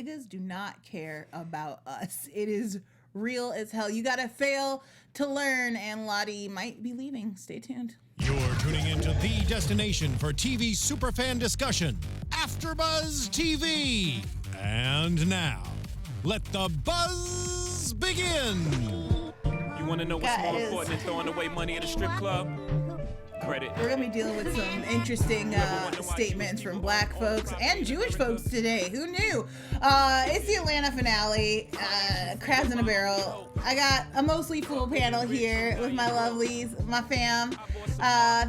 Niggas do not care about us. It is real as hell. You gotta fail to learn, and Lottie might be leaving. Stay tuned. You're tuning into the destination for TV superfan discussion, AfterBuzz TV. And now, let the buzz begin. You want to know what's more important than throwing away money at a strip club? Credit. We're gonna be dealing with some interesting statements from Black folks and Jewish folks today. Who knew? It's the Atlanta finale, Crabs in a Barrel. I got a mostly full panel here with my lovelies, my fam.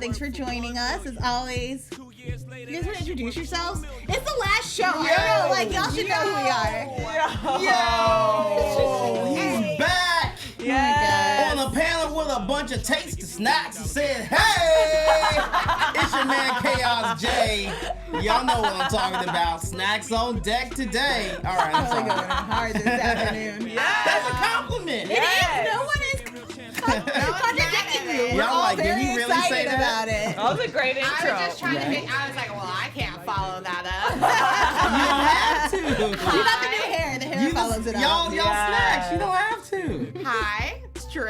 Thanks for joining us as always. You guys want to introduce yourselves? It's the last show. I don't know, like y'all should know who we are. Yo, he's back. Yes. On a panel with a bunch of tasty snacks and said, hey, it's your man Chaos J. Y'all know what I'm talking about. Snacks on deck today. All right, I'm Really sorry. going hard this afternoon. That's a compliment. It is. No one is contradicting you. We're Y'all all like, did very he really excited say that? about it. That was a great intro. I was just trying to think. I was like, well, I can't follow that up. You don't have to. You got the new hair. The hair follows it up. Y'all snacks. You don't have to. Hi, it's Drew.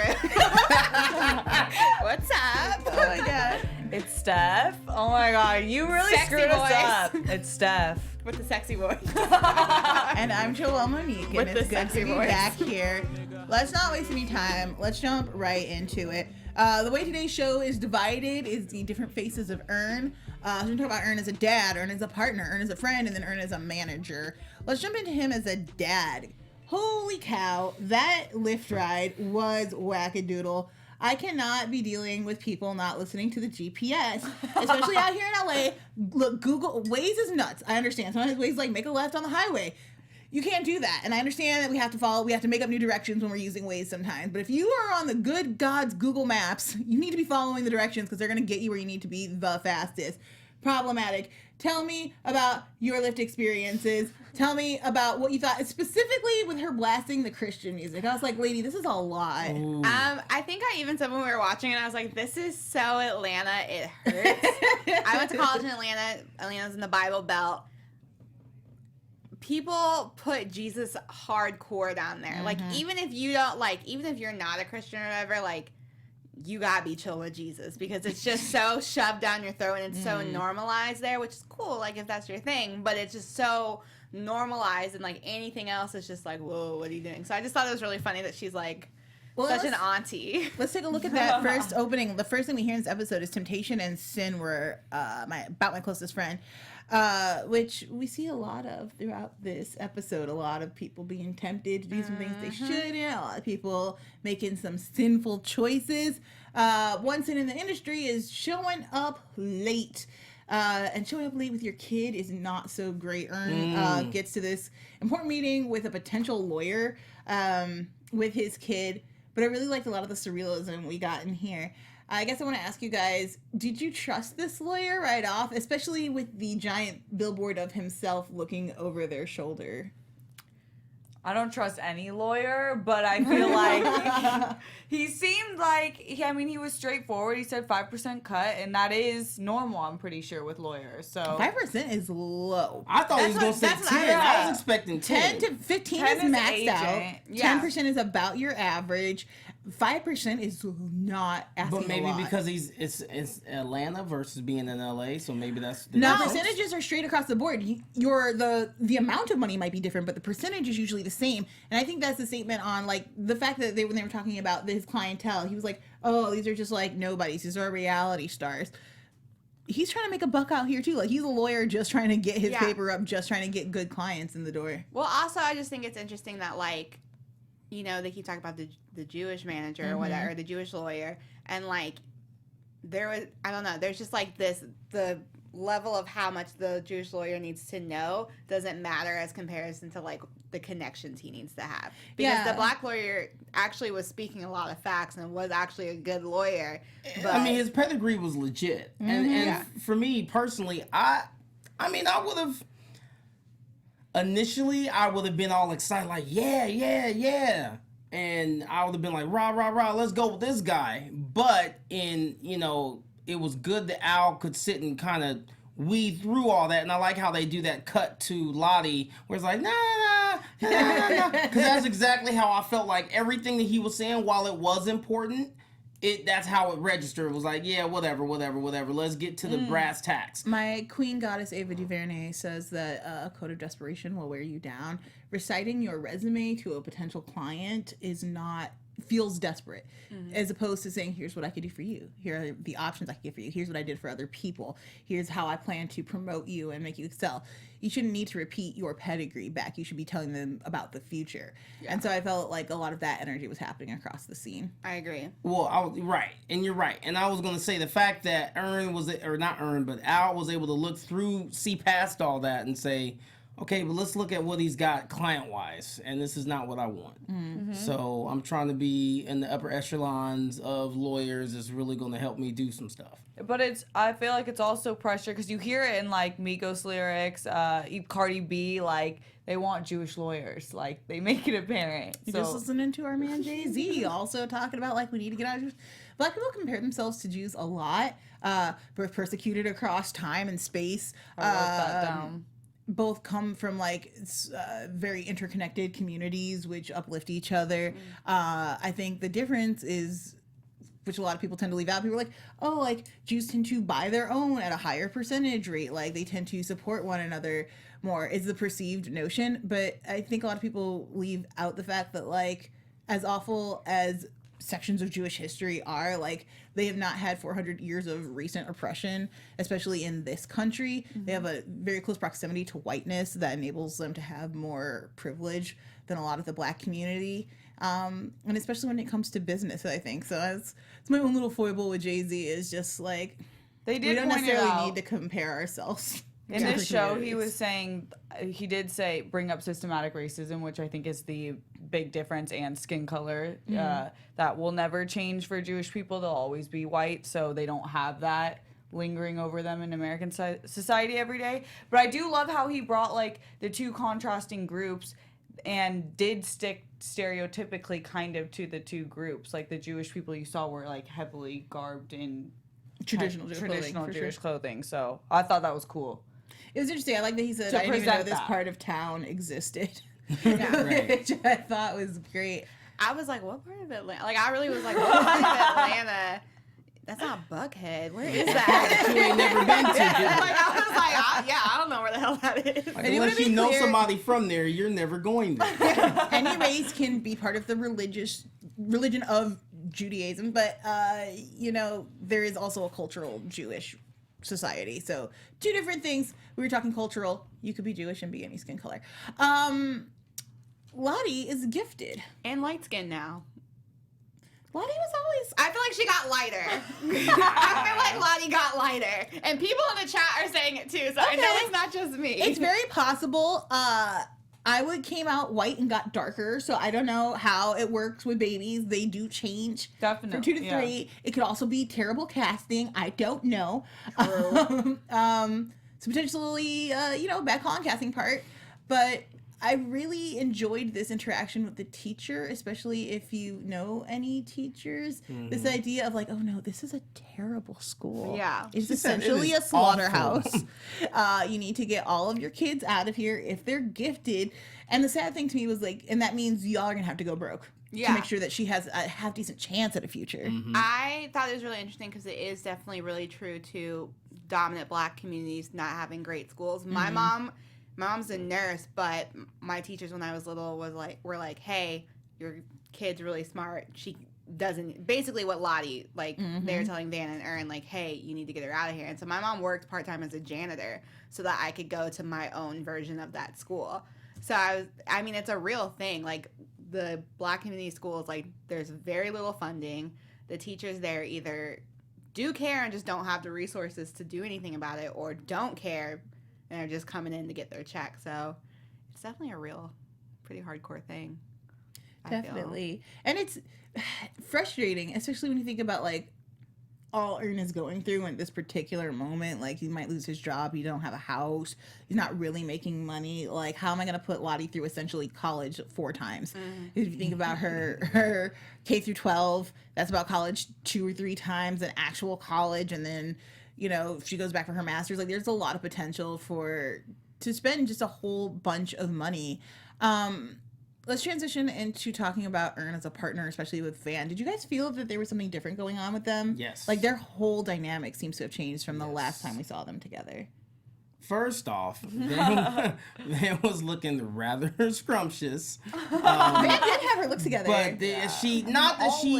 What's up? Oh my god. It's Steph. Oh my god, you really Sexy screwed us voice. up. It's Steph. With the sexy voice. And I'm Joelle Monique, and With it's the good sexy to be voice. back here. Let's not waste any time. Let's jump right into it. The way today's show is divided is the different faces of Ern. So we're going to talk about Ern as a dad, Ern as a partner, Ern as a friend, and then Ern as a manager. Let's jump into him as a dad. Holy cow, that Lyft ride was wackadoodle. I cannot be dealing with people not listening to the GPS, especially out here in LA. Look, Google, Waze is nuts. I understand. Sometimes Waze is like, make a left on the highway. You can't do that. And I understand that we have to make up new directions when we're using Waze sometimes. But if you are on the good God's Google Maps, you need to be following the directions because they're going to get you where you need to be the fastest. Problematic. Tell me about your Lyft experiences. Tell me about what you thought, specifically with her blasting the Christian music. I was like, lady, this is a lot. I think I even said when we were watching it, I was like, this is so Atlanta, it hurts. I went to college in Atlanta. Atlanta's in the Bible Belt. People put Jesus hardcore down there. Like, even if you don't, even if you're not a Christian or whatever, you gotta be chill with Jesus because it's just so shoved down your throat and it's so normalized there, which is cool, if that's your thing, but it's just so normalized and anything else is just whoa, what are you doing? So I just thought it was really funny that she's such an auntie. Let's take a look at that first opening. The first thing we hear in this episode is temptation and sin were about my closest friend, which we see a lot of throughout this episode. A lot of people being tempted to do some things they shouldn't. A lot of people making some sinful choices. One sin in the industry is showing up late. And showing up late with your kid is not so great. Ern gets to this important meeting with a potential lawyer with his kid. But I really liked a lot of the surrealism we got in here. I guess I want to ask you guys, did you trust this lawyer right off, especially with the giant billboard of himself looking over their shoulder? I don't trust any lawyer, but I feel like he seemed like, he was straightforward. He said 5% cut, and that is normal, I'm pretty sure, with lawyers. So 5% is low. I thought he was going to say 10. I was expecting 10. 10 to 15 10 is is maxed agent. out. Yeah. 10% is about your average. 5% is not asking But maybe a lot. because it's Atlanta versus being in LA, so maybe that's the No, difference. percentages are straight across the board. The amount of money might be different, but the percentage is usually the same. And I think that's a statement on the fact that when they were talking about his clientele, he was like, "Oh, these are just nobodies. These are reality stars." He's trying to make a buck out here too. He's a lawyer just trying to get his paper up, just trying to get good clients in the door. Well, also, I just think it's interesting that, they keep talking about the Jewish manager or whatever, the Jewish lawyer, and, there was, I don't know, there's just, the level of how much the Jewish lawyer needs to know doesn't matter as comparison to, the connections he needs to have. Because the black lawyer actually was speaking a lot of facts and was actually a good lawyer. But his pedigree was legit. And for me, personally, I would have... Initially, I would have been all excited, yeah. And I would have been like, rah, let's go with this guy. But it was good that Al could sit and kind of weed through all that, and I like how they do that cut to Lottie, where it's like, nah, because that's exactly how I felt like everything that he was saying, while it was important, that's how it registered. It was like, yeah, whatever. Let's get to the brass tacks. My queen goddess Ava DuVernay says that a code of desperation will wear you down. Reciting your resume to a potential client feels desperate, as opposed to saying, here's what I could do for you. Here are the options I could give for you. Here's what I did for other people. Here's how I plan to promote you and make you excel. You shouldn't need to repeat your pedigree back. You should be telling them about the future. Yeah. And so I felt like a lot of that energy was happening across the scene. I agree. Well, right. And you're right. And I was going to say the fact that Al was able to see past all that and say, okay, but let's look at what he's got client-wise, and this is not what I want. Mm-hmm. So I'm trying to be in the upper echelons of lawyers that's really going to help me do some stuff. But I feel like it's also pressure, because you hear it in, like, Migos lyrics, Cardi B, like, they want Jewish lawyers. Like, they make it apparent. You're just listening to our man Jay-Z also talking about, like, we need to get out of Jews. Black people compare themselves to Jews a lot. We're persecuted across time and space. I wrote that down. Both come from like very interconnected communities which uplift each other. I think the difference is, which a lot of people tend to leave out, people are like, oh, like Jews tend to buy their own at a higher percentage rate, like they tend to support one another more, is the perceived notion. But I think a lot of people leave out the fact that, like, as awful as sections of Jewish history are, like, they have not had 400 years of recent oppression, especially in this country. Mm-hmm. They have a very close proximity to whiteness that enables them to have more privilege than a lot of the Black community. And especially when it comes to business, I think. So it's my own little foible with Jay-Z, is just like, we don't necessarily need to compare ourselves. In this show, he was saying, he did say, bring up systematic racism, which I think is the big difference, and skin color. That will never change for Jewish people. They'll always be white, so they don't have that lingering over them in American society every day. But I do love how he brought, like, the two contrasting groups and did stick stereotypically kind of to the two groups. Like, the Jewish people you saw were, like, heavily garbed in traditional Jewish clothing. So I thought that was cool. It was interesting. I like that he said, I didn't even know this part of town existed. Right. Which I thought was great. I was like, what part of Atlanta? Like, I really was like, what part of Atlanta? That's not Buckhead. Where is that? You ain't never been to. Like, I was like, I don't know where the hell that is. Like, unless you know somebody from there, you're never going there. Any race can be part of the religion of Judaism, but, there is also a cultural Jewish society. So two different things. We were talking cultural. You could be Jewish and be any skin color. Lottie is gifted. And light skin now. Lottie was always... I feel like she got lighter. I feel like Lottie got lighter. And people in the chat are saying it too, so I know it's not just me. It's very possible. Came out white and got darker, so I don't know how it works with babies. They do change. Definitely. From 2 to 3. Yeah. It could also be terrible casting. I don't know. So potentially, bad call on casting part. But I really enjoyed this interaction with the teacher, especially if you know any teachers. Mm-hmm. This idea of like, oh no, this is a terrible school. Yeah. It's essentially a slaughterhouse. You need to get all of your kids out of here if they're gifted. And the sad thing to me was like, and that means y'all are going to have to go broke. Yeah. To make sure that she has a half-decent chance at a future. Mm-hmm. I thought it was really interesting because it is definitely really true to dominant Black communities not having great schools. Mm-hmm. My mom's a nurse, but my teachers when I was little were like, hey, your kid's really smart. She doesn't, basically what Lottie, like, mm-hmm. they were telling Van and Erin, like, hey, you need to get her out of here. And so my mom worked part-time as a janitor so that I could go to my own version of that school. So it's a real thing. Like, the Black community schools, like, there's very little funding. The teachers there either do care and just don't have the resources to do anything about it, or don't care and are just coming in to get their check. So it's definitely a real, pretty hardcore thing. Definitely. And it's frustrating, especially when you think about, like, all Ern is going through in this particular moment. Like, he might lose his job. He don't have a house. He's not really making money. Like, how am I going to put Lottie through essentially college 4 times? Mm-hmm. If you think about her K through 12, that's about college 2 or 3 times, an actual college, and then, you know, if she goes back for her master's, like there's a lot of potential to spend just a whole bunch of money. Let's transition into talking about Earn as a partner, especially with Van. Did you guys feel that there was something different going on with them? Yes. Like their whole dynamic seems to have changed from the last time we saw them together. First off, Van was looking rather scrumptious. Van did have her looks together. But she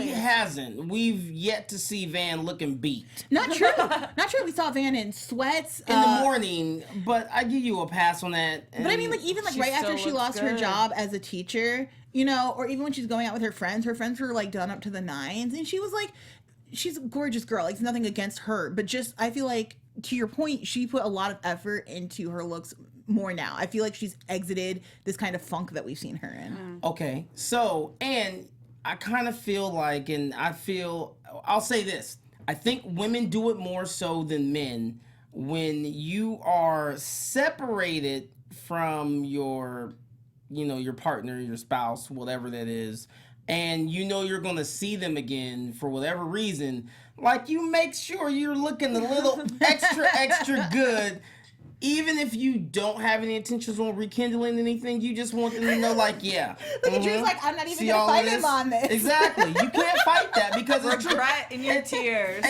hasn't. We've yet to see Van looking beat. Not true. Not true. We saw Van in sweats. In the morning, but I give you a pass on that. But I mean, like, even like right after she lost her job as a teacher, you know, or even when she's going out with her friends were like done up to the nines. And she was like, she's a gorgeous girl. Like, it's nothing against her. But just, I feel like, to your point, she put a lot of effort into her looks more now. I feel like she's exited this kind of funk that we've seen her in. Okay. So, and I kind of feel like, I'll say this. I think women do it more so than men. When you are separated from your partner, your spouse, whatever that is, and you know you're going to see them again for whatever reason, like you make sure you're looking a little extra good. Even if you don't have any intentions on rekindling anything, you just want them to know, like, yeah. Look at Drew's like, I'm not even going to fight him on this. Exactly. You can't fight that because it's regret in your tears.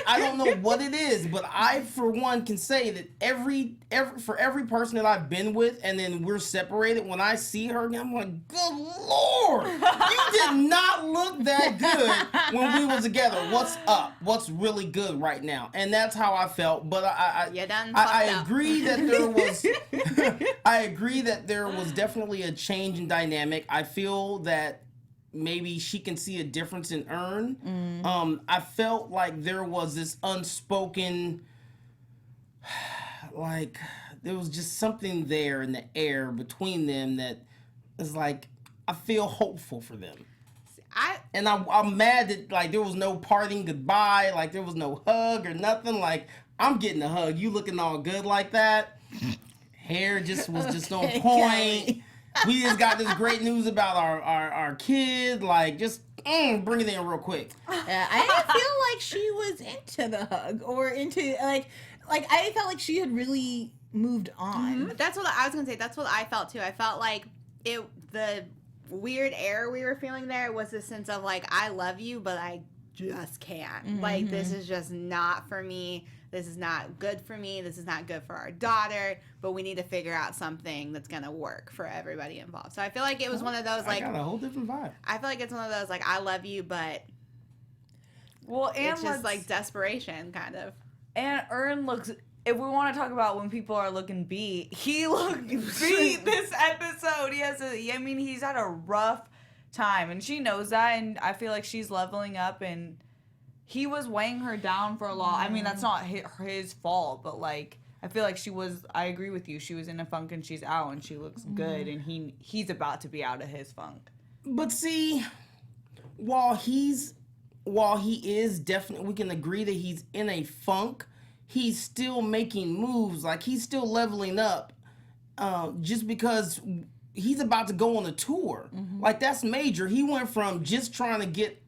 I don't know what it is, but I, for one, can say that for every person that I've been with and then we're separated, when I see her again, I'm like, good Lord, you did not look that good when we was together. What's up? What's really good right now? And that's how I felt. But I agree that there was I agree that there was definitely a change in dynamic. I feel that maybe she can see a difference in Earn. I felt like there was this unspoken, like there was just something there in the air between them that is like, I feel hopeful for them. I'm mad that like there was no parting goodbye, like there was no hug or nothing. Like, I'm getting a hug. You looking all good like that. Hair was just on point. We just got this great news about our kid. Like, just bring it in real quick. I didn't feel like she was into the hug or into like I felt like she had really moved on. That's what I was gonna say. That's what I felt too. I felt like the weird air we were feeling there was a sense of like, I love you, but I just can't. Like, this is just not for me. This is not good for me. This is not good for our daughter. But we need to figure out something that's gonna work for everybody involved. So I feel like it was one of those like, I got a whole different vibe. I feel like it's one of those like, I love you, but it's just like desperation kind of. And Earn looks. If we want to talk about when people are looking beat, he looked beat this episode. He's had a rough time, and she knows that, and I feel like she's leveling up, and he was weighing her down for a lot. I mean, that's not his fault, but like, I feel like I agree with you, she was in a funk and she's out, and she looks good, and he's about to be out of his funk. But see, while he is definitely, we can agree that he's in a funk, he's still making moves. Like, he's still leveling up just because he's about to go on a tour. Like, that's major. He went from just trying to get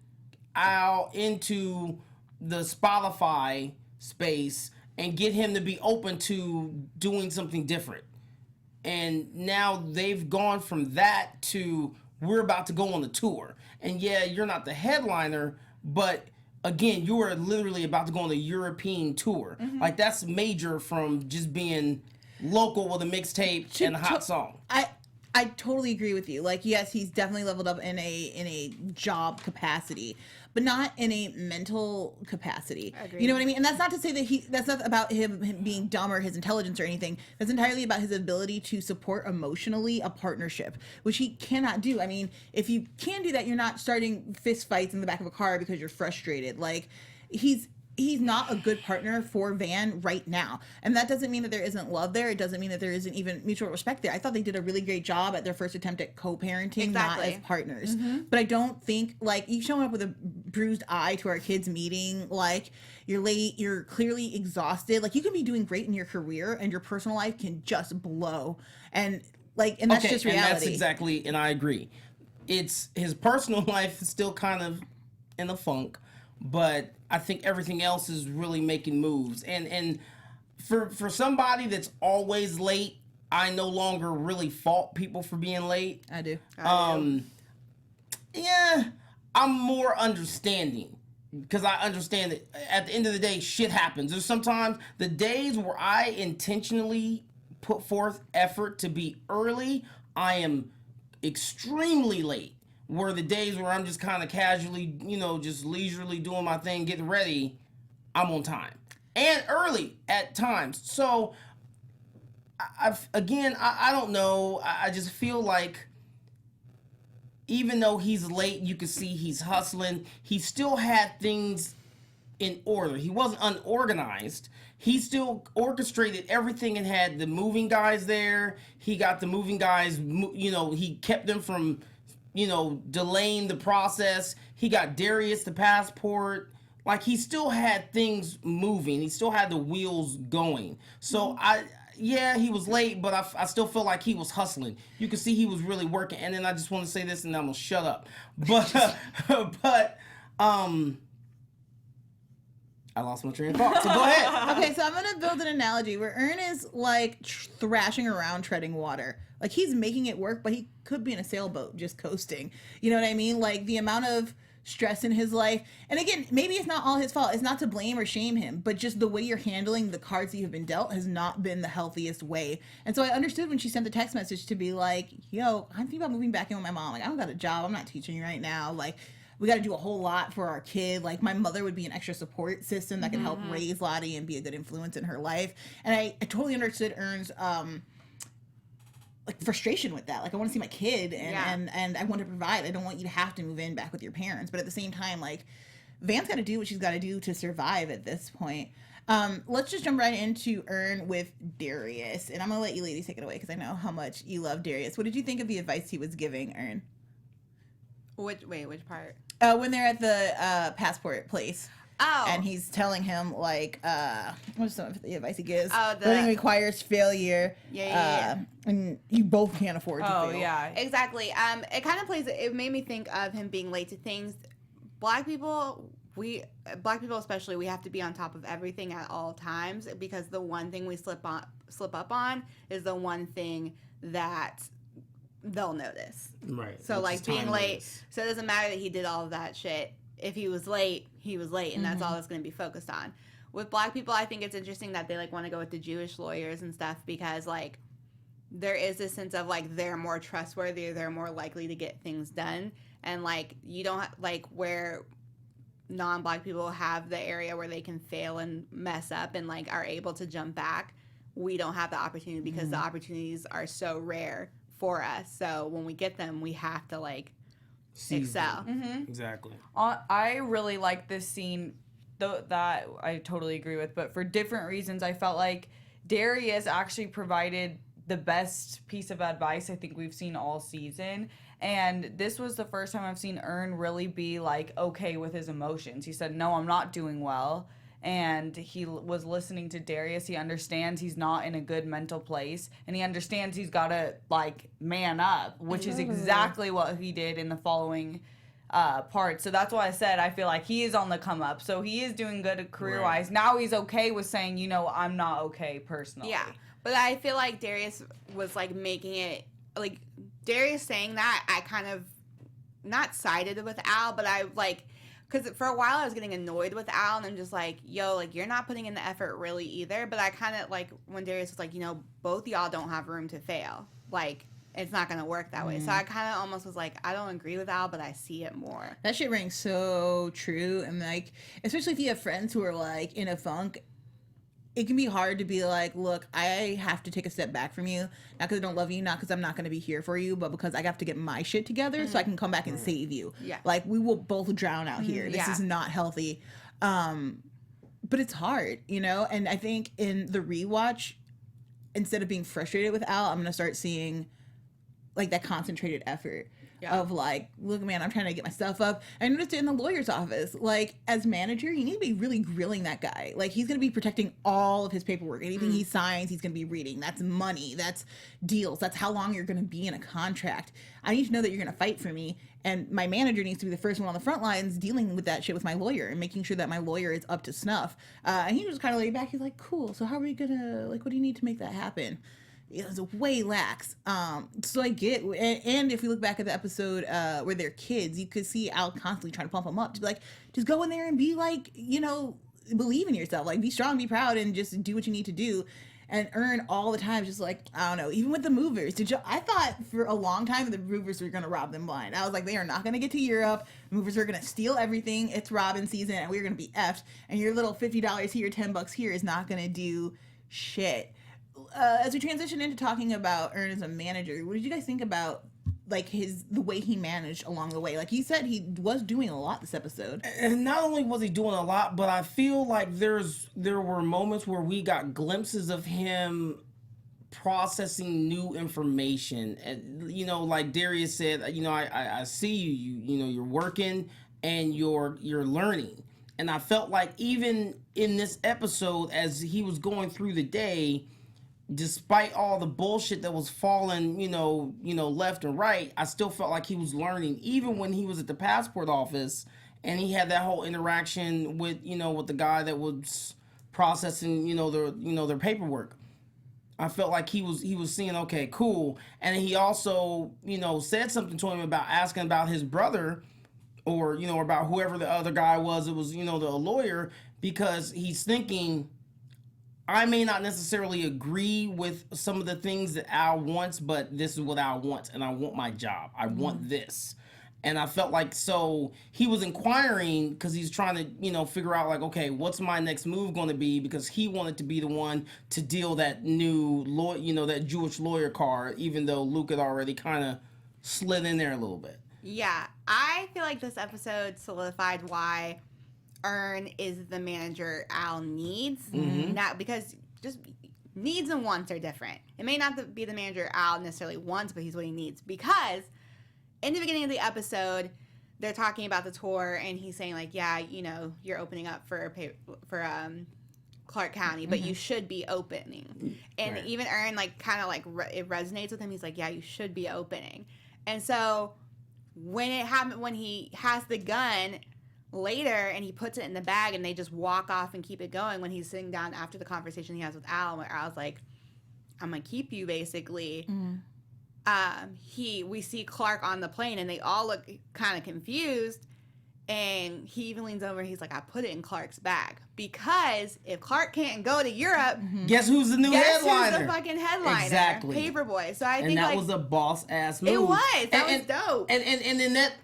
out into the Spotify space and get him to be open to doing something different. And now they've gone from that to, we're about to go on the tour. And yeah, you're not the headliner, but again, you are literally about to go on a European tour. Like, that's major from just being local with a mixtape and a hot song. I totally agree with you. Like, yes, he's definitely leveled up in a job capacity, but not in a mental capacity. Agreed. You know what I mean? And that's not to say that that's not about him being dumb or his intelligence or anything. That's entirely about his ability to support emotionally a partnership, which he cannot do. I mean, if you can do that, you're not starting fist fights in the back of a car because you're frustrated. Like, he's not a good partner for Van right now. And that doesn't mean that there isn't love there. It doesn't mean that there isn't even mutual respect there. I thought they did a really great job at their first attempt at co-parenting, not as partners. But I don't think, like, you showing up with a bruised eye to our kids' meeting, like, you're late, you're clearly exhausted. Like, you can be doing great in your career and your personal life can just blow. And, like, and that's just reality. And that's exactly, and I agree. It's his personal life is still kind of in a funk. but I think everything else is really making moves. And for somebody that's always late, I no longer really fault people for being late. I do. Yeah, I'm more understanding because I understand that at the end of the day, shit happens. There's sometimes the days where I intentionally put forth effort to be early, I am extremely late. Where the days where I'm just kind of casually, just leisurely doing my thing, getting ready, I'm on time and early at times. So, I don't know. I just feel like even though he's late, you can see he's hustling. He still had things in order. He wasn't unorganized. He still orchestrated everything and had the moving guys there. He got the moving guys, he kept them from, delaying the process. He got Darius the passport. Like, he still had things moving. He still had the wheels going. So, he was late, but I still feel like he was hustling. You could see he was really working. And then I just want to say this, and I'm gonna shut up. But I lost my train of thought. So go ahead. Okay, so I'm gonna build an analogy where Ern is like thrashing around, treading water. Like, he's making it work, but he could be in a sailboat just coasting. You know what I mean? Like, the amount of stress in his life. And again, maybe it's not all his fault. It's not to blame or shame him, but just the way you're handling the cards that you've been dealt has not been the healthiest way. And so I understood when she sent the text message to be like, yo, I'm thinking about moving back in with my mom. Like, I don't got a job. I'm not teaching right now. Like, we got to do a whole lot for our kid. Like, my mother would be an extra support system that can help raise Lottie and be a good influence in her life. And I totally understood Ern's, like, frustration with that. Like, I want to see my kid and I want to provide. I don't want you to have to move in back with your parents. But at the same time, like, Van's got to do what she's got to do to survive at this point. Let's just jump right into Ern with Darius. And I'm going to let you ladies take it away because I know how much you love Darius. What did you think of the advice he was giving Ern? Which part? When they're at the passport place. Oh. And he's telling him, like, what's some of the advice he gives? Oh, Learning requires failure. Yeah. And you both can't afford to fail. Oh, yeah. Exactly. It kind of plays, it made me think of him being late to things. Black people especially, we have to be on top of everything at all times because the one thing we slip up on is the one thing that they'll notice. Right. So, like, being late. So it doesn't matter that he did all of that shit. If he was late, he was late, and that's all that's going to be focused on. With black people, I think it's interesting that they, like, want to go with the Jewish lawyers and stuff because, like, there is this sense of, like, they're more trustworthy, they're more likely to get things done, and, like, you don't, like, where non-black people have the area where they can fail and mess up and, like, are able to jump back, we don't have the opportunity because the opportunities are so rare for us. So when we get them, we have to, like, excel. Exactly. I really like this scene, though, that I totally agree with, but for different reasons. I felt like Darius actually provided the best piece of advice I think we've seen all season. And this was the first time I've seen Ern really be, like, okay with his emotions. He said, no, I'm not doing well. And he was listening to Darius. He understands he's not in a good mental place. And he understands he's got to, like, man up, which is exactly what he did in the following part. So that's why I said I feel like he is on the come up. So he is doing good career-wise. Right. Now he's okay with saying, I'm not okay personally. Yeah. But I feel like Darius was, like, making it, like, Darius saying that, I kind of not sided with Al, but I, like, because for a while I was getting annoyed with Al, and I'm just like, yo, like, you're not putting in the effort really either. But I kind of, like, when Darius was like, both y'all don't have room to fail. Like, it's not going to work that way. So I kind of almost was like, I don't agree with Al, but I see it more. That shit rings so true. And, like, especially if you have friends who are, like, in a funk, it can be hard to be like, look, I have to take a step back from you. Not because I don't love you, not because I'm not going to be here for you, but because I have to get my shit together so I can come back and save you. Yeah. Like, we will both drown out here. This is not healthy. But it's hard, And I think in the rewatch, instead of being frustrated with Al, I'm going to start seeing, like that concentrated effort. Of like, look, man, I'm trying to get my stuff up. I noticed it in the lawyer's office. Like, as manager, you need to be really grilling that guy. Like, he's going to be protecting all of his paperwork. Anything he signs, he's going to be reading. That's money. That's deals. That's how long you're going to be in a contract. I need to know that you're going to fight for me. And my manager needs to be the first one on the front lines dealing with that shit with my lawyer and making sure that my lawyer is up to snuff. And he was kind of laid back. He's like, cool. So how are we going to, like, what do you need to make that happen? It was way lax. So I get, and if we look back at the episode where they're kids, you could see Al constantly trying to pump them up to be like, just go in there and be like, you know, believe in yourself, like be strong, be proud, and just do what you need to do. And Earn all the time, just like, I don't know, even with the movers. I thought for a long time the movers were going to rob them blind. I was like, they are not going to get to Europe. Movers are going to steal everything. It's Robin season, and we're going to be effed. And your little $50 here, $10 here is not going to do shit. As we transition into talking about Earn as a manager, what did you guys think about like the way he managed along the way? Like you said, he was doing a lot this episode. And not only was he doing a lot, but I feel like there were moments where we got glimpses of him processing new information. And you know, like Darius said, you know, I see you know, you're working and you're learning. And I felt like even in this episode, as he was going through the day, despite all the bullshit that was falling, you know, left and right, I still felt like he was learning. Even when he was at the passport office and he had that whole interaction with, you know, with the guy that was processing, their paperwork. I felt like he was seeing, okay, cool. And he also, you know, said something to him about asking about his brother, or, you know, about whoever the other guy was. It was, you know, the lawyer, because he's thinking, I may not necessarily agree with some of the things that Al wants, but this is what Al wants, and I want my job. I want this. And I felt like, so he was inquiring because he's trying to, you know, figure out like, okay, what's my next move going to be? Because he wanted to be the one to deal that new lawyer, you know, that Jewish lawyer card, even though Luke had already kind of slid in there a little bit. Yeah, I feel like this episode solidified why Earn is the manager Al needs. Not because just needs and wants are different. It may not be the manager Al necessarily wants, but he's what he needs. Because in the beginning of the episode, they're talking about the tour, and he's saying like, yeah, you know, you're opening up for Clark County, but you should be opening. And even Earn like kind of like it resonates with him. He's like, yeah, you should be opening. And so when it happened, when he has the gun later and he puts it in the bag and they just walk off and keep it going, when he's sitting down after the conversation he has with Al, where Al's like, I'm gonna keep you, basically. We see Clark on the plane and they all look kind of confused, and he even leans over and he's like, I put it in Clark's bag, because if Clark can't go to Europe, guess who's the new headliner? Who's the fucking headliner? Exactly. Paperboy. So I think and that like, was a boss ass move. it was. That was dope. And in that,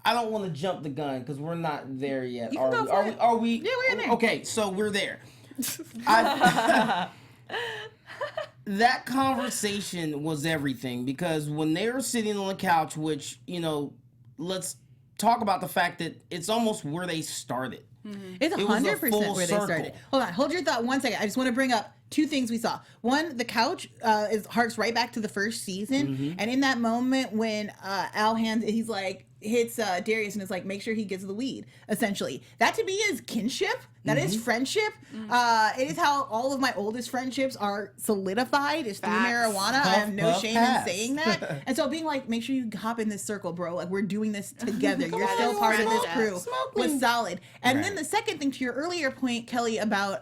I don't want to jump the gun because we're not there yet. You can go for it. Are we? Yeah, we're in there. Okay, so we're there. That conversation was everything, because when they were sitting on the couch, which, you know, let's talk about the fact that it's almost where they started. It's 100% where they started. Hold on, hold your thought 1 second. I just want to bring up two things we saw. One, the couch harks right back to the first season, and in that moment when Al hits Darius and is like, make sure he gets the weed, essentially. That to me is kinship. That is friendship. It is how all of my oldest friendships are solidified, is through marijuana. I have no shame in saying that. And so being like, make sure you hop in this circle, bro. Like, we're doing this together. You're still part of this crew. Was solid. And then the second thing, to your earlier point, Kelly, about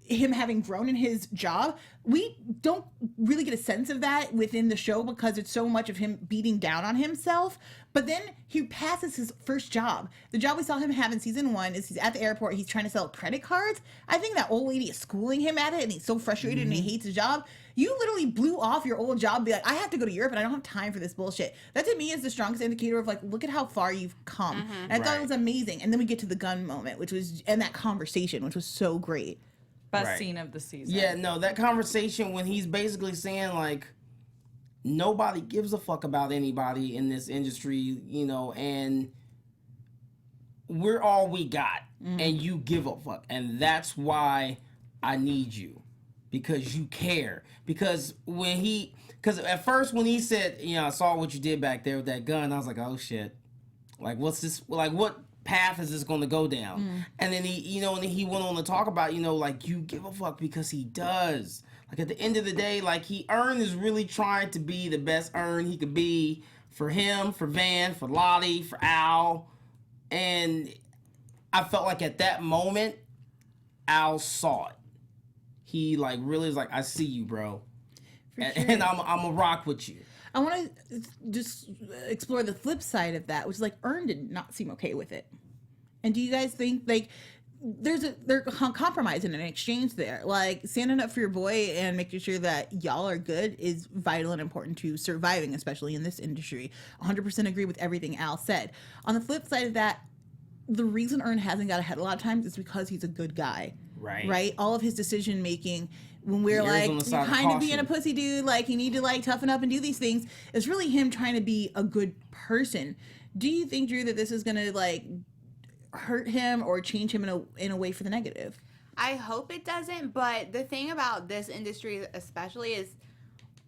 him having grown in his job, we don't really get a sense of that within the show because it's so much of him beating down on himself. But then he passes his first job. The job we saw him have in season 1 is he's at the airport. He's trying to sell credit cards. I think that old lady is schooling him at it, and he's so frustrated and he hates his job. You literally blew off your old job, be like, I have to go to Europe and I don't have time for this bullshit. That to me is the strongest indicator of like, look at how far you've come. And I thought it was amazing. And then we get to the gun moment, and that conversation, which was so great. Best scene of the season. Yeah, no, that conversation when he's basically saying like, nobody gives a fuck about anybody in this industry, you know, and we're all we got, and you give a fuck, and that's why I need you, because you care. Because at first when he said, I saw what you did back there with that gun, I was like, oh shit. Like, what's this? Like, what path is this going to go down? And then he went on to talk about, like, you give a fuck because he does. Like, at the end of the day, like, Ern is really trying to be the best Ern he could be for him, for Van, for Lottie, for Al. And I felt like at that moment, Al saw it. He, like, really was like, I see you, bro. And I'm a rock with you. I want to just explore the flip side of that, which is like Ern did not seem okay with it. And do you guys think like they're compromising an exchange there? Like standing up for your boy and making sure that y'all are good is vital and important to surviving, especially in this industry. 100% agree with everything Al said. On the flip side of that, the reason Ern hasn't got ahead a lot of times is because he's a good guy. Right? All of his decision making, when we're like, you're kind of being a pussy dude, like you need to like toughen up and do these things, it's really him trying to be a good person. Do you think, Drew, that this is gonna like hurt him or change him in a way for the negative? I hope it doesn't, but the thing about this industry especially is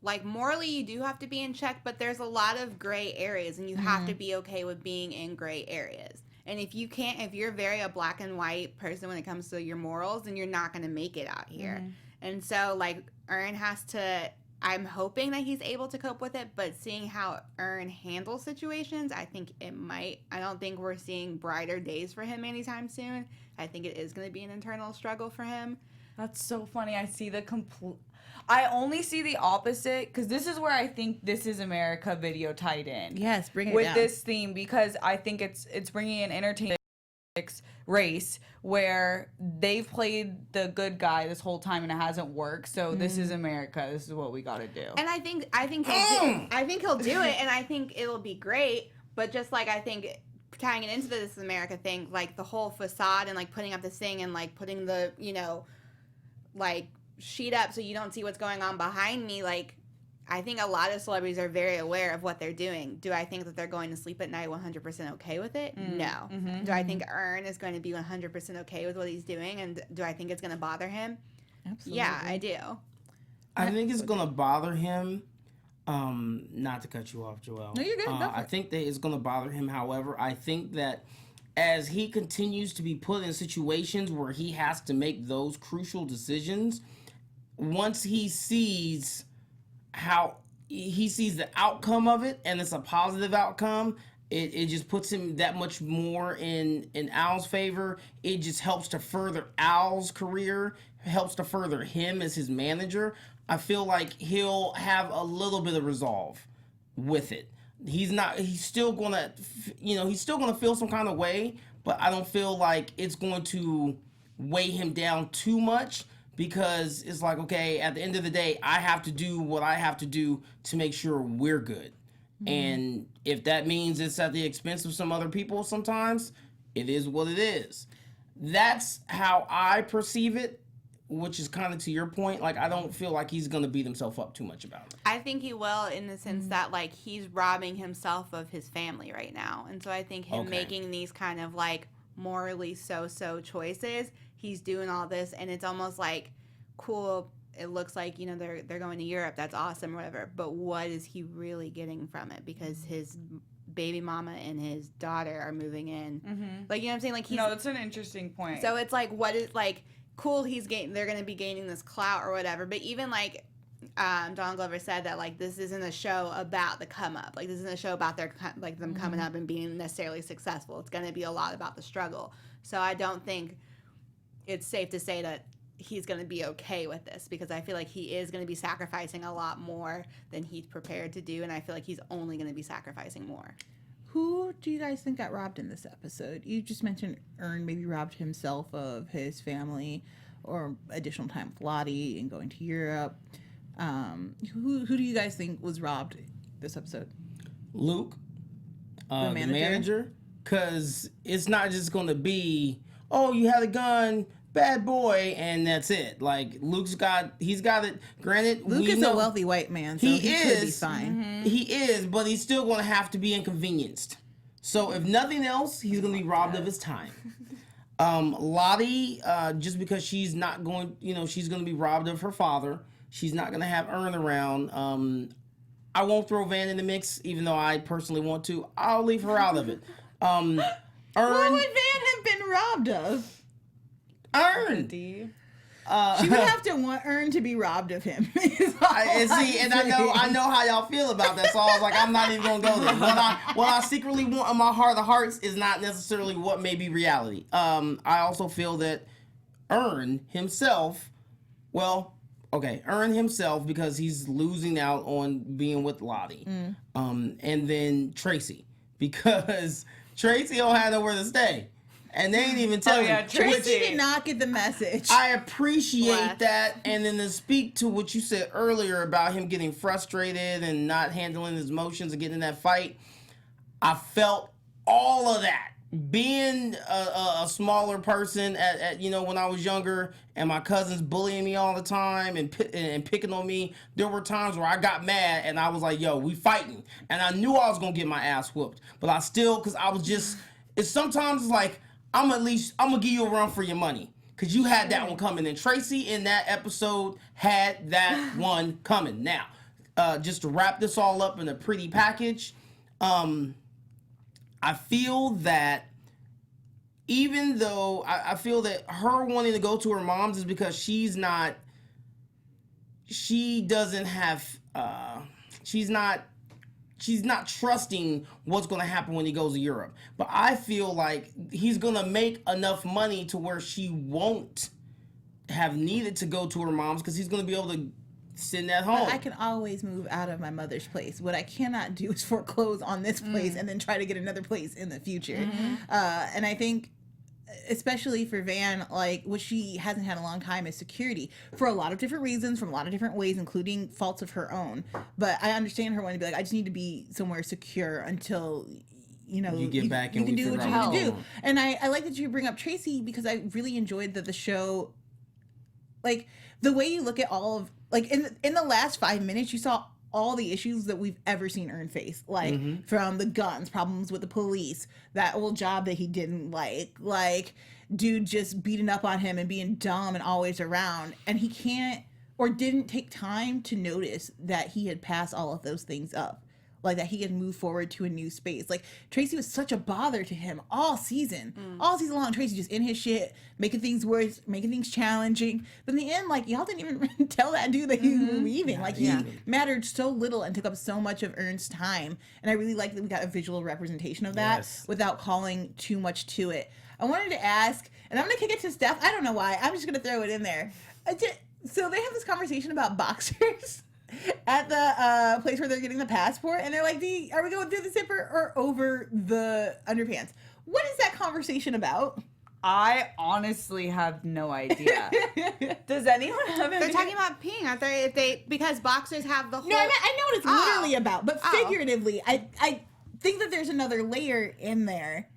like morally you do have to be in check, but there's a lot of gray areas and you have to be okay with being in gray areas. And if you're very a black and white person when it comes to your morals, then you're not going to make it out here. And so, like, Ern has to, I'm hoping that he's able to cope with it, but seeing how Ern handles situations, I think I don't think we're seeing brighter days for him anytime soon. I think it is going to be an internal struggle for him. That's so funny. I only see the opposite, because this is where I think This Is America video tied in. Yes, bring it with down. this theme, because I think it's bringing an entertainment race where they've played the good guy this whole time and it hasn't worked. So This Is America. This is what we got to do. And I think he'll do it, and I think it'll be great. But just like I think tying it into the This Is America thing, like the whole facade and like putting up this thing and like putting the like sheet up so you don't see what's going on behind me, like I think a lot of celebrities are very aware of what they're doing. Do I think that they're going to sleep at night 100% okay with it? No. Do I think Ern is going to be 100% okay with what he's doing, and do I think it's going to bother him? Absolutely. Yeah, I do. I think it's going to bother him. Not to cut you off, Joelle. No, you're good. Go for I it. think that it's going to bother him. However, I think that as he continues to be put in situations where he has to make those crucial decisions, once he sees the outcome of it and it's a positive outcome, it just puts him that much more in Al's favor. It just helps to further Al's career, helps to further him as his manager. I feel like he'll have a little bit of resolve with it. He's still gonna feel some kind of way, but I don't feel like it's going to weigh him down too much, because it's like, okay, at the end of the day, I have to do what I have to do to make sure we're good. And if that means it's at the expense of some other people sometimes, it is what it is. That's how I perceive it, which is kind of to your point. Like, I don't feel like he's going to beat himself up too much about it. I think he will, in the sense that, like, he's robbing himself of his family right now. And so I think him making these kind of, like, morally so-so choices, he's doing all this, and it's almost like, cool, it looks like, they're going to Europe, that's awesome or whatever, but what is he really getting from it? Because his baby mama and his daughter are moving in. Like, you know what I'm saying? Like, he's... No, that's an interesting point. So it's like, what is, like, cool, they're going to be gaining this clout or whatever, but even, like, Donald Glover said that, like, this isn't a show about the come up. Like, this isn't a show about them coming up and being necessarily successful. It's going to be a lot about the struggle. So I don't think it's safe to say that he's going to be okay with this, because I feel like he is going to be sacrificing a lot more than he's prepared to do, and I feel like he's only going to be sacrificing more. Who do you guys think got robbed in this episode? You just mentioned Ern maybe robbed himself of his family or additional time with Lottie and going to Europe. Who do you guys think was robbed this episode? Luke, the manager, because it's not just going to be, oh, you had a gun, bad boy, and that's it. Like, he's got it. Granted, Luke is a wealthy white man, so he could be fine. He is, but he's still going to have to be inconvenienced. So if nothing else, he's going to be robbed of his time. Lottie, just because she's not going, she's going to be robbed of her father. She's not going to have Earn around. I won't throw Van in the mix, even though I personally want to. I'll leave her out of it. Earn. What would Van have been robbed of? Earn. She would have to want Earn to be robbed of him. I know how y'all feel about that, so I was like, I'm not even gonna go there. What I secretly want in my heart of hearts is not necessarily what may be reality. I also feel that Earn himself, because he's losing out on being with Lottie, and then Tracy, because Tracy don't have nowhere to stay. And they ain't even telling Tracy did not get the message. I appreciate that. And then to speak to what you said earlier about him getting frustrated and not handling his emotions and getting in that fight, I felt all of that. Being a smaller person at when I was younger and my cousins bullying me all the time and picking on me, there were times where I got mad and I was like, yo, we fighting. And I knew I was going to get my ass whooped. But I still, because I was just, it's sometimes like, I'm gonna give you a run for your money because you had that one coming. And Tracy in that episode had that one coming. Now, just to wrap this all up in a pretty package, I feel that even though I feel that her wanting to go to her mom's is because she's not trusting what's going to happen when he goes to Europe. But I feel like he's going to make enough money to where she won't have needed to go to her mom's because he's going to be able to send that home. But I can always move out of my mother's place. What I cannot do is foreclose on this place and then try to get another place in the future. And I think, especially for Van, like what she hasn't had in a long time is security for a lot of different reasons, from a lot of different ways, including faults of her own. But I understand her wanting to be like, I just need to be somewhere secure until you get back and you can do what you need to do. And I like that you bring up Tracy because I really enjoyed that the show, like the way you look at all of, like in the last 5 minutes, you saw all the issues that we've ever seen Earn face, like from the guns, problems with the police, that old job that he didn't like dude just beating up on him and being dumb and always around, and he can't or didn't take time to notice that he had passed all of those things up, like that he had moved forward to a new space. Like Tracy was such a bother to him all season long. Tracy just in his shit, making things worse, making things challenging. But in the end, like y'all didn't even tell that dude that he was leaving. Like he mattered so little and took up so much of Earn's time. And I really like that we got a visual representation of that without calling too much to it. I wanted to ask, and I'm gonna kick it to Steph. I don't know why. I'm just gonna throw it in there. So they have this conversation about boxers at the place where they're getting the passport, and they're like, are we going through the zipper or over the underpants? What is that conversation about? I honestly have no idea. Does anyone have any? They're talking about peeing, aren't they? Because boxers have the whole... No, I know what it's literally about, but figuratively, I think that there's another layer in there.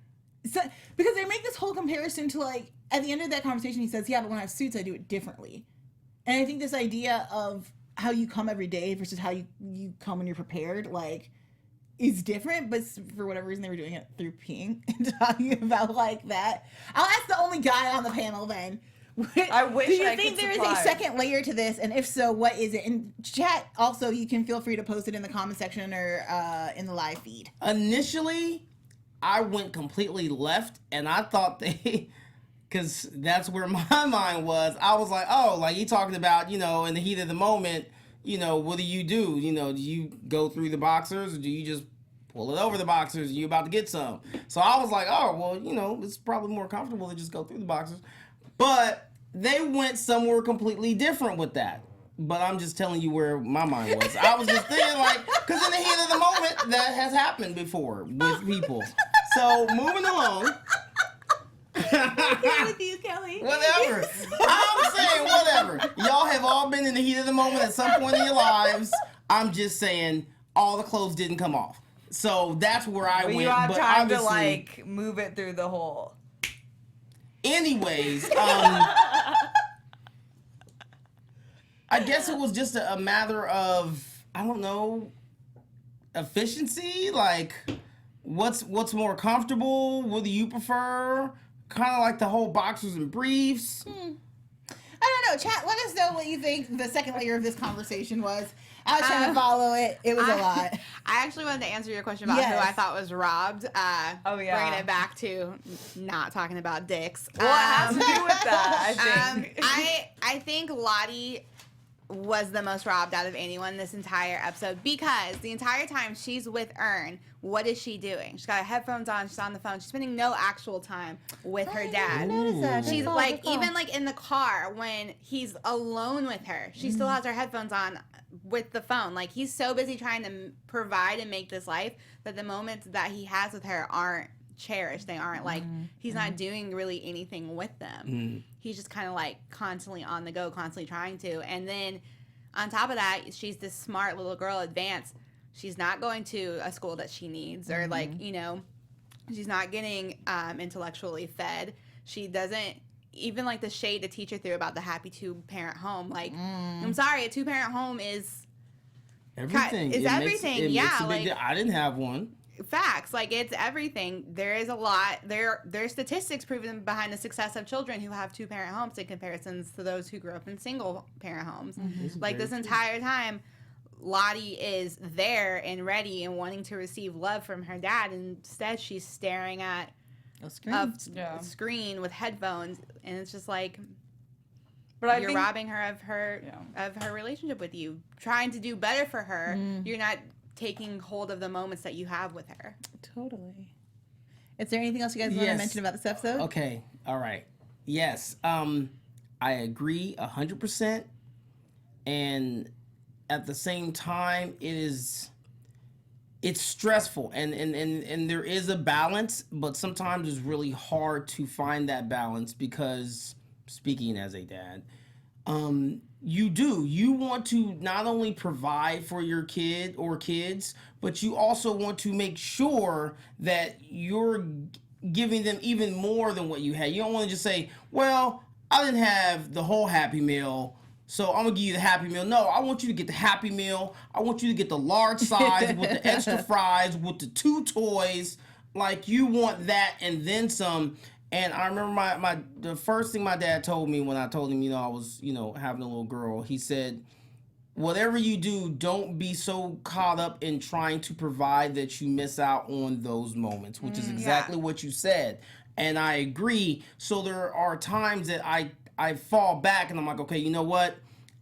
So, because they make this whole comparison to, like, at the end of that conversation, he says, yeah, but when I have suits, I do it differently. And I think this idea of how you come every day versus how you come when you're prepared, like, is different, but for whatever reason they were doing it through peeing and talking about like that. I'll ask the only guy on the panel then. I wish Do you I think could there supply. is a second layer to this? And if so, what is it? And chat also, you can feel free to post it in the comment section or in the live feed. Initially, I went completely left, and I thought because that's where my mind was. I was like, oh, like you talking about, in the heat of the moment, what do? Do you go through the boxers, or do you just pull it over the boxers? You about to get some. So I was like, oh, well, it's probably more comfortable to just go through the boxers. But they went somewhere completely different with that. But I'm just telling you where my mind was. I was just thinking, like, because in the heat of the moment, that has happened before with people. So moving along. With you, Kelly. Whatever. I'm saying whatever. Y'all have all been in the heat of the moment at some point in your lives. I'm just saying all the clothes didn't come off. So that's where I went. You had but time to like move it through the hole. Anyways, I guess it was just a matter of, I don't know, efficiency. Like, what's more comfortable? What do you prefer? kind of like the whole boxers and briefs. I don't know. Chat, let us know what you think the second layer of this conversation was. I was trying to follow it. It was a lot. I actually wanted to answer your question about who I thought was robbed. Bringing it back to not talking about dicks. Well, it has to do with that, I think. I think Lottie was the most robbed out of anyone this entire episode because the entire time she's with Ern, what is she doing? She's got her headphones on, she's on the phone, she's spending no actual time with her dad. She's like, even like in the car when he's alone with her, she still has her headphones on with the phone. Like, he's so busy trying to provide and make this life that the moments that he has with her aren't cherished. They aren't like, he's not doing really anything with them. He's just kind of like constantly on the go, constantly trying to. And then on top of that, she's this smart little girl, advanced. She's not going to a school that she needs, or like, you know, she's not getting intellectually fed. She doesn't even like the shade the teacher threw about the happy 2-parent home. Like, I'm sorry, a 2-parent home is everything. It's everything. I didn't have one. Facts. Like, it's everything. There is a lot. There's statistics proving behind the success of children who have 2-parent homes in comparisons to those who grew up in single-parent homes. Like, this entire time, Lottie is there and ready and wanting to receive love from her dad. And instead, she's staring at a screen with headphones, and it's just like, but you're robbing her of her relationship with you, trying to do better for her. You're not taking hold of the moments that you have with her. Totally. Is there anything else you guys want to mention about this episode? Okay. All right. Yes. I agree 100%. And at the same time, it's stressful, and there is a balance, but sometimes it's really hard to find that balance because, speaking as a dad, you want to not only provide for your kid or kids, but you also want to make sure that you're giving them even more than what you had. You don't want to just say, well, I didn't have the whole Happy Meal, so I'm going to give you the Happy Meal. No, I want you to get the Happy Meal. I want you to get the large size with the extra fries, with the 2 toys. Like, you want that and then some. And I remember the first thing my dad told me when I told him, I was, having a little girl. He said, whatever you do, don't be so caught up in trying to provide that you miss out on those moments, which is exactly what you said. And I agree. So there are times that I fall back and I'm like, okay, you know what?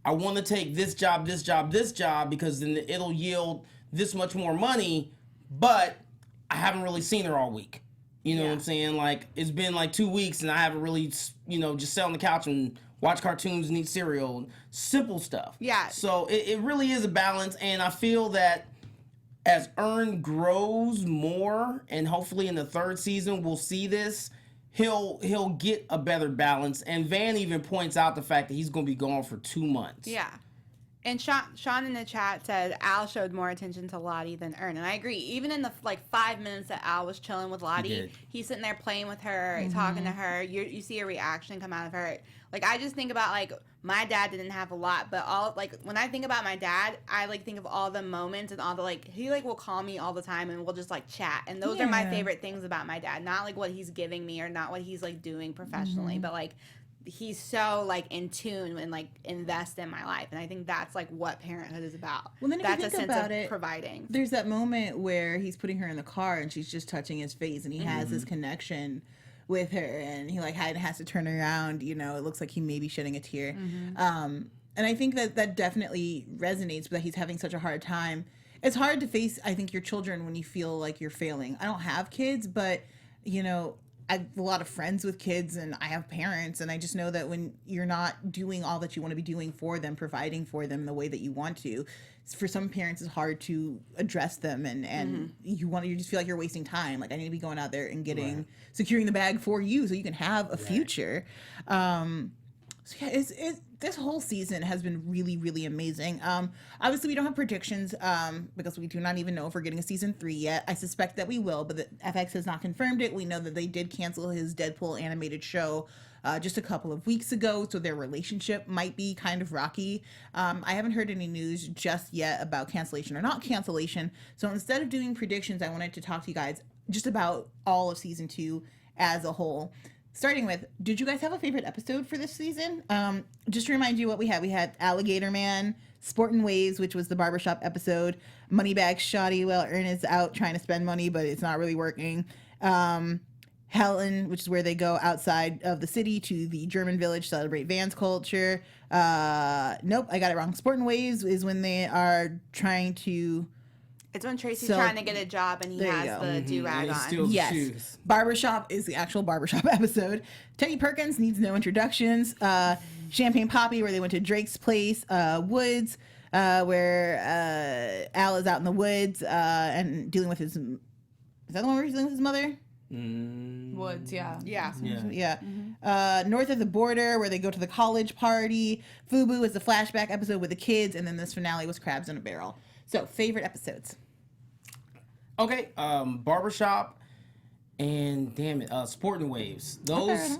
I want to take this job, because then it'll yield this much more money, but I haven't really seen her all week. You know what I'm saying? Like, it's been like 2 weeks and I haven't really, just sat on the couch and watch cartoons and eat cereal. Simple stuff. Yeah. So it really is a balance, and I feel that as Ern grows more, and hopefully in the 3rd season we'll see this, he'll get a better balance. And Van even points out the fact that he's going to be gone for 2 months. Yeah. And Sean in the chat said Al showed more attention to Lottie than Ern. And I agree. Even in the 5 minutes that Al was chilling with Lottie, he's sitting there playing with her, talking to her. You see a reaction come out of her. Like, I just think about, like, my dad didn't have a lot, but when I think about my dad, I, think of all the moments and all the, he, will call me all the time and we'll just, chat. And those are my favorite things about my dad. Not, what he's giving me or not what he's, doing professionally, but, he's so in tune and invest in my life, and I think that's what parenthood is about. Well, then if that's you think a sense about of it, providing. There's that moment where he's putting her in the car and she's just touching his face, and he has this connection with her, and he has to turn around. It looks like he may be shedding a tear, and I think that definitely resonates. But he's having such a hard time. It's hard to face, I think, your children when you feel like you're failing. I don't have kids, but I have a lot of friends with kids, and I have parents, and I just know that when you're not doing all that you want to be doing for them, providing for them the way that you want to, for some parents it's hard to address them, and you just feel like you're wasting time. Like, I need to be going out there and securing the bag for you so you can have a future. This whole season has been really, really amazing. Obviously, we don't have predictions because we do not even know if we're getting a season 3 yet. I suspect that we will, but the FX has not confirmed it. We know that they did cancel his Deadpool animated show just a couple of weeks ago, so their relationship might be kind of rocky. I haven't heard any news just yet about cancellation or not cancellation. So instead of doing predictions, I wanted to talk to you guys just about all of season 2 as a whole. starting with, did you guys have a favorite episode for this season? Just to remind you what we had Alligator Man, Sportin' Waves, which was the barbershop episode, Moneybag Shoddy, well, Ernest out trying to spend money, but it's not really working. Helen, which is where they go outside of the city to the German village, celebrate Vans culture. Nope, I got it wrong. Sportin' Waves is when they are trying to... It's when Tracy's trying to get a job and he has the do-rag on. Yes. Shoes. Barbershop is the actual barbershop episode. Teddy Perkins needs no introductions. Champagne Poppy, where they went to Drake's place. Woods, where Al is out in the woods and dealing with his... Is that the one where he's dealing with his mother? Woods, yeah. Yeah. Yeah. North of the Border, where they go to the college party. Fubu is the flashback episode with the kids. And then this finale was Crabs in a Barrel. So, favorite episodes. Okay, Barbershop and damn it, Sportin' Waves. Those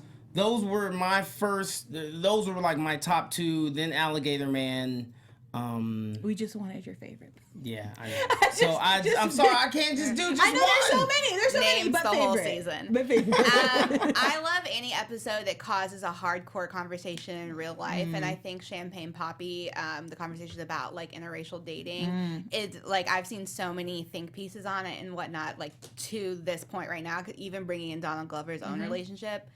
were my first. Those were like my top two. Then Alligator Man. We just wanted your favorite. Yeah, I know. I'm sorry, I can't just do just I know one. there's so many, Names but the favorite. whole season. But favorite. I love any episode that causes a hardcore conversation in real life, and I think Champagne Poppy, the conversation about like interracial dating, it's like I've seen so many think pieces on it and whatnot. Like to this point right now, even bringing in Donald Glover's own relationship,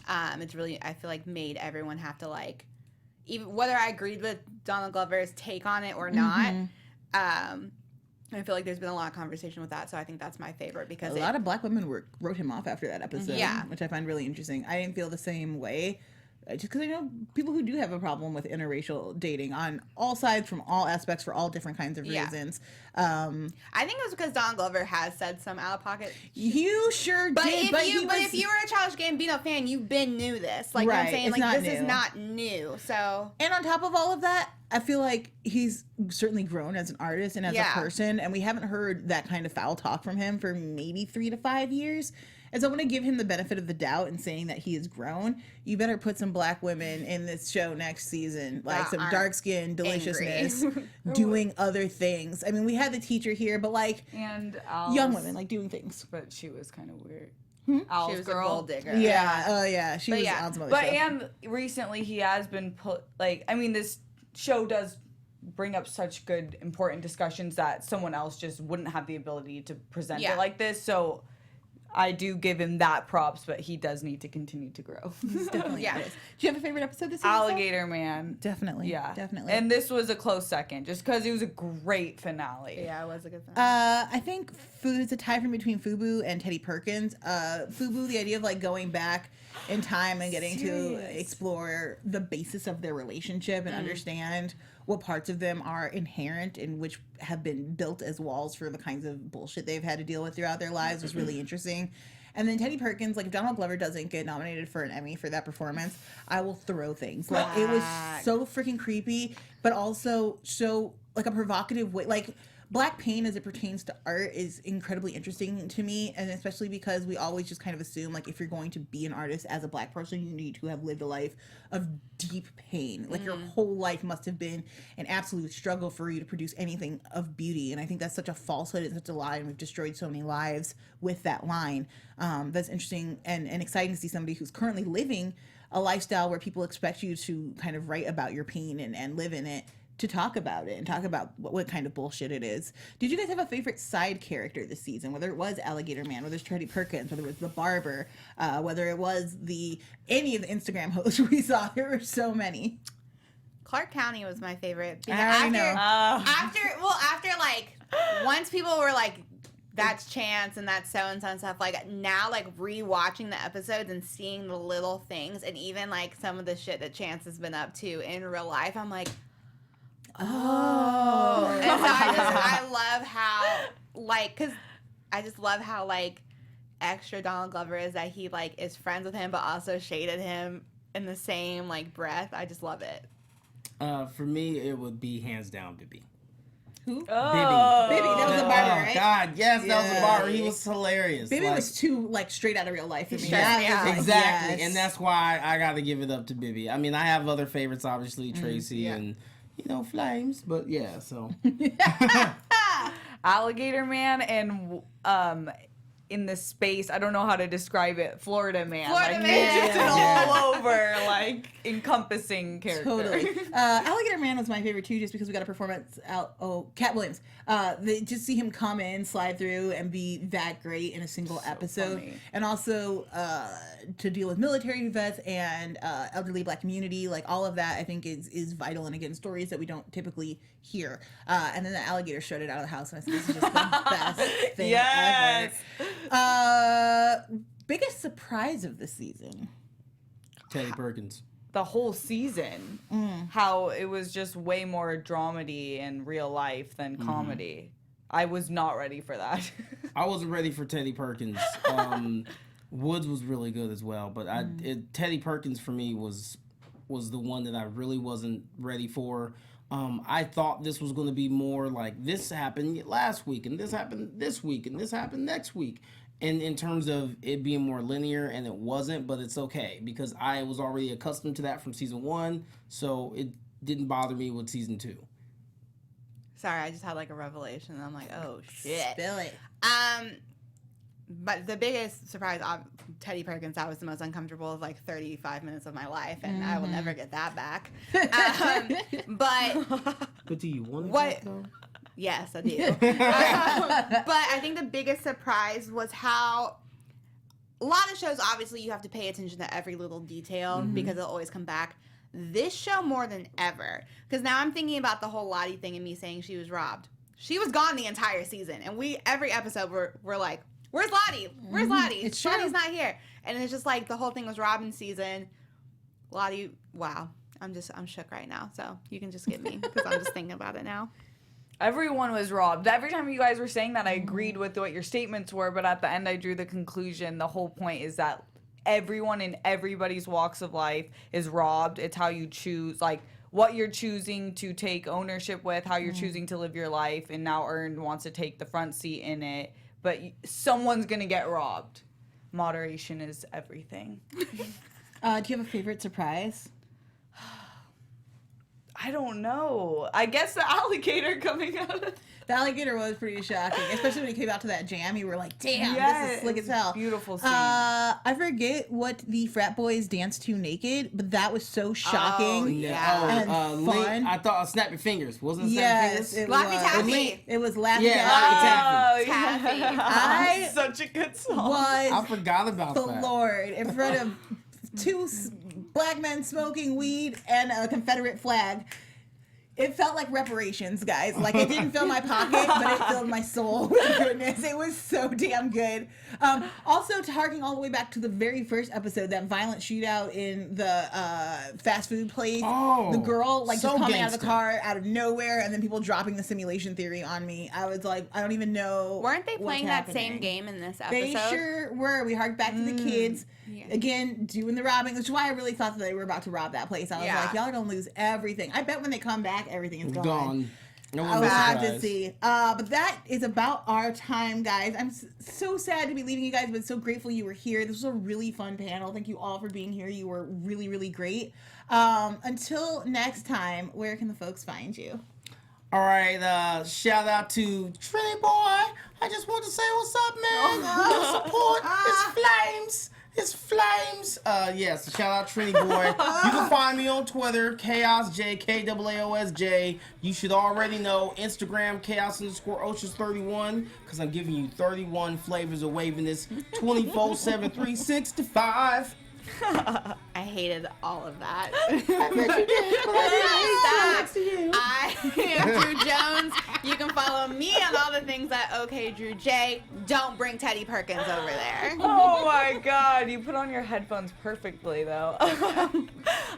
it's really I feel like made everyone have to like, even whether I agreed with Donald Glover's take on it or not. I feel like there's been a lot of conversation with that, so I think that's my favorite because a lot of black women wrote him off after that episode, which I find really interesting. I didn't feel the same way, just because I know people who do have a problem with interracial dating on all sides, from all aspects, for all different kinds of reasons. I think it was because Donald Glover has said some out of pocket. You sure did, but if you were a Childish Gambino fan, you've been knew this. Like, you know what I'm saying? Like, this is not new. So, and on top of all of that, I feel like he's certainly grown as an artist and as a person, and we haven't heard that kind of foul talk from him for maybe 3 to 5 years. And so I'm going to give him the benefit of the doubt in saying that he has grown. You better put some black women in this show next season, like some dark-skinned deliciousness, doing other things. I mean, we had the teacher here, but like young women, like doing things. But she was kind of weird. She was a gold digger. Yeah. She was on some other stuff. And recently he has been put, like, I mean, this show does bring up such good, important discussions that someone else just wouldn't have the ability to present it like this. So I do give him that props, but he does need to continue to grow. Definitely. Do you have a favorite episode this season? Alligator Man. Definitely. Yeah. Definitely. And this was a close second, just because it was a great finale. Yeah, it was a good finale. I think it's a tie from between Fubu and Teddy Perkins. Fubu, the idea of like going back in time and getting to explore the basis of their relationship and understand what parts of them are inherent and which have been built as walls for the kinds of bullshit they've had to deal with throughout their lives was really interesting. And then Teddy Perkins, like if Donald Glover doesn't get nominated for an Emmy for that performance, I will throw things. Like it was so freaking creepy, but also so like a provocative way. Like black pain as it pertains to art is incredibly interesting to me, and especially because we always just kind of assume like if you're going to be an artist as a black person, you need to have lived a life of deep pain. Like your whole life must have been an absolute struggle for you to produce anything of beauty, and I think that's such a falsehood, it's such a lie, and we've destroyed so many lives with that line. That's interesting and exciting to see somebody who's currently living a lifestyle where people expect you to kind of write about your pain and live in it, to talk about it and talk about what kind of bullshit it is. Did you guys have a favorite side character this season? Whether it was Alligator Man, whether it's Teddy Perkins, whether it was the barber, whether it was any of the Instagram hosts we saw. There were so many. Clark County was my favorite. After like once people were like, that's Chance and that's so-and-so and stuff, like now like rewatching the episodes and seeing the little things and even like some of the shit that Chance has been up to in real life, I'm like, oh. And so I love how, like, because I just love how, like, extra Donald Glover is that he, like, is friends with him but also shaded him in the same, like, breath. I just love it. For me, it would be hands down Bibby. Who? Oh. Bibby, that was a barber, right? Oh, God, yes, that was a barber. He was hilarious. Bibby was too, like, straight out of real life for me. Exactly, yes. And that's why I got to give it up to Bibby. I mean, I have other favorites, obviously, Tracy and... Flames, but yeah, so. Alligator Man and in the space. I don't know how to describe it. Florida man. Florida like, man. Just an all over, like, encompassing character. Totally. Alligator Man was my favorite too, just because we got a performance out. Oh, Cat Williams. Just see him come in, slide through, and be that great in a single episode, funny. and also to deal with military vets and elderly Black community, like all of that, I think is vital. And again, stories that we don't typically hear. And then the alligator showed it out of the house, and I said, "This is just the best thing Yes. ever." Biggest surprise of the season. Teddy Perkins. The whole season, how it was just way more dramedy in real life than comedy. I was not ready for that. I wasn't ready for Teddy Perkins. Woods was really good as well, but Teddy Perkins for me was the one that I really wasn't ready for. I thought this was going to be more like this happened last week, and this happened this week, and this happened next week. And in terms of it being more linear, and it wasn't, but it's okay because I was already accustomed to that from season 1, so it didn't bother me with season 2. Sorry, I just had like a revelation. And I'm like, oh shit. Spill it. But the biggest surprise, Teddy Perkins, that was the most uncomfortable of like 35 minutes of my life, and I will never get that back. But do you want What- that though? Yes, I do. But I think the biggest surprise was how a lot of shows, obviously, you have to pay attention to every little detail because it'll always come back. This show more than ever. Because now I'm thinking about the whole Lottie thing and me saying she was robbed. She was gone the entire season. And every episode, we're like, where's Lottie? Where's Lottie? It's Lottie's true. not here. And it's just like the whole thing was Robin's season. Lottie, wow. I'm shook right now. So you can just get me because I'm just thinking about it now. Everyone was robbed. Every time you guys were saying that, I agreed with what your statements were, but at the end I drew the conclusion. The whole point is that everyone in everybody's walks of life is robbed. It's how you choose, like, what you're choosing to take ownership with, how you're choosing to live your life, and now Earn wants to take the front seat in it, but someone's going to get robbed. Moderation is everything. Do you have a favorite surprise? I don't know. I guess the alligator coming out of... The alligator was pretty shocking, especially when it came out to that jam. You were like, damn, Yes, this is slick as hell. beautiful scene. I forget what the frat boys danced to naked, but that was so shocking. Oh, yeah. And fun. I thought Snap Your Fingers. Wasn't it Snap Yes, Your it Fingers? Laffy was. Taffy. It was Laffy Yeah, Taffy. Laffy Taffy. Oh, Taffy. I Such a good song. I was forgot about the that. Lord in front of two black men smoking weed and a Confederate flag. It felt like reparations, guys. Like, it didn't fill my pocket, but it filled my soul. Goodness, it was so damn good. Also, to harking all the way back to the very first episode, that violent shootout in the fast food place. Oh, the girl, like, so just coming out of the gangsta. car out of nowhere, and then people dropping the simulation theory on me. I was like, I don't even know. Weren't they what's playing that happening. same game in this episode? They sure were. We harked back to the kids. Yeah. Again, doing the robbing, which is why I really thought that they were about to rob that place. I was Yeah. like, y'all are going to lose everything. I bet when they come back, everything is gone. Gone. No I one will was have to surprised. see. But that is about our time, guys. I'm so sad to be leaving you guys, but so grateful you were here. This was a really fun panel. Thank you all for being here. You were really, really great. Until next time, where can the folks find you? All right, shout out to Trinity Boy. I just want to say what's up, man. Your support is flames. It's flames. Yes, shout out Trinity Boy. You can find me on Twitter, ChaosJ, KAAOSJ. You should already know Instagram, Chaos_Oceans31, because I'm giving you 31 flavors of waviness 24/7, 365. I hated all of that. You. I am Drew Jones. You can follow me on all the things at OKDrewJ. Don't bring Teddy Perkins over there. Oh my god, you put on your headphones perfectly though.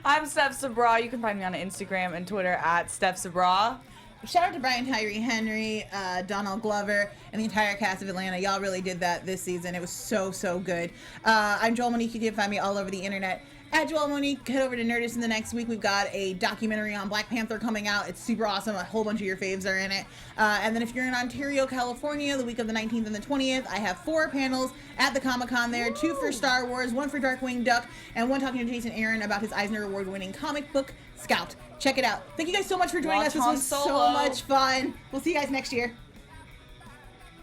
I'm Steph Sabraw. You can find me on Instagram and Twitter at Steph Sabraw. Shout out to Brian Tyree Henry, Donald Glover, and the entire cast of Atlanta. Y'all really did that this season. It was so, so good. I'm Joelle Monique. You can find me all over the internet at Joelle Monique. Head over to Nerdist in the next week. We've got a documentary on Black Panther coming out. It's super awesome. A whole bunch of your faves are in it. And then if you're in Ontario, California, the week of the 19th and the 20th, I have 4 panels at the Comic-Con there. 2 for Star Wars, 1 for Darkwing Duck, and 1 talking to Jason Aaron about his Eisner Award-winning comic book, Scout. Check it out. Thank you guys so much for joining Watch us. This Han was so Solo. much fun. We'll see you guys next year.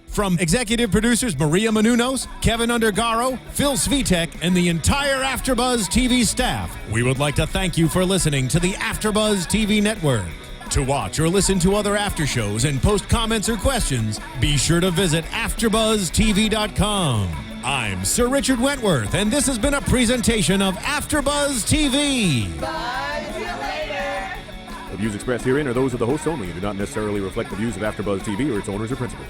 From executive producers Maria Menounos, Keven Undergaro, Phil Svitek, and the entire AfterBuzz TV staff, we would like to thank you for listening to the AfterBuzz TV network. To watch or listen to other after shows and post comments or questions, be sure to visit AfterBuzzTV.com. I'm Sir Richard Wentworth, and this has been a presentation of AfterBuzz TV. The views expressed herein are those of the hosts only and do not necessarily reflect the views of AfterBuzz TV or its owners or principals.